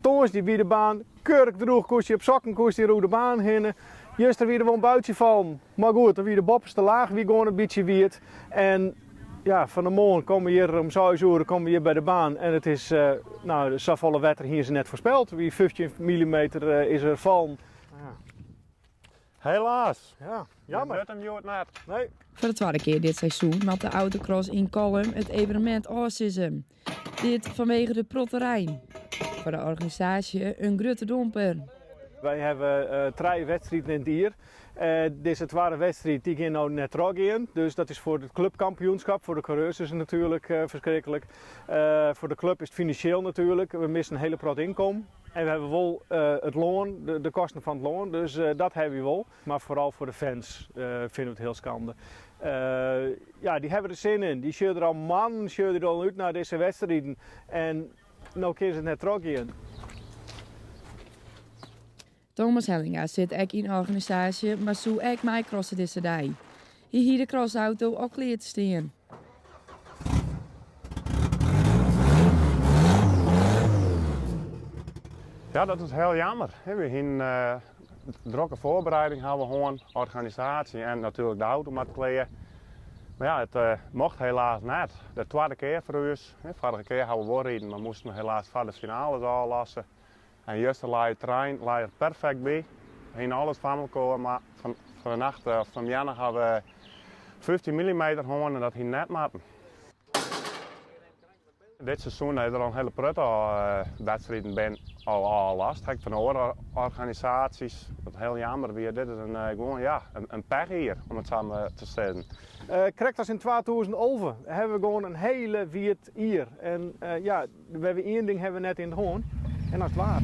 Toons die wie de baan keurig droeg, koest je op sokken, koest je rode baan heen. Juist er weer een buitje van. Maar goed, dan wie de boppers te laag, wie gewoon een beetje wierd. En ja, van de morgen komen we hier om 6 uur komen we hier bij de baan. En het is, nou, de zafvolle wetter hier is net voorspeld. Wie 15 mm is er vallen. Ja. Helaas. Ja, jammer. Met hem het net. Nee. Voor de tweede keer dit seizoen had de autocross in Kolm het evenement Autism. Dit vanwege de protterijn. Voor de organisatie een grote domper. Wij hebben 3 wedstrijden in het hier. Deze tweede wedstrijd die gaan nou net in. Dus dat is voor het clubkampioenschap. Voor de coureurs is het natuurlijk verschrikkelijk. Voor de club is het financieel natuurlijk. We missen een hele prot inkomen. En we hebben wel het loon, de kosten van het loon. Dus dat hebben we wel. Maar vooral voor de fans vinden we het heel schande. Ja, die hebben er zin in. Die zullen er al man, zullen er al uit naar deze wedstrijden. En nou kunnen ze het net in. Thomas Hellinga zit ook in de organisatie, maar zo ook mij crossen deze dag. Hier de crossauto ook klaar te staan. Ja, dat is heel jammer. We hebben drukke voorbereiding, hebben we gewoon organisatie en natuurlijk de auto met kleden. Maar ja, het mocht helaas net. De tweede keer voor ons. Vorige keer hadden we wel rijden, maar moesten helaas voor de finales aflassen. En juist de trein lag er perfect bij. We hebben alles van elkaar, maar van de nacht of van middag hebben we 15 mm gewoon en dat ging net matten. Dit seizoen heeft er al een hele prut wedstrijden ben al last. Ik van andere organisaties, wat heel jammer weer. Dit is gewoon ja, een pech hier, om het samen te stellen. Krijgt als in 2011 hebben we gewoon een hele wierd hier. En ja, we hebben één ding hebben we net in de hand. En dat is het waar.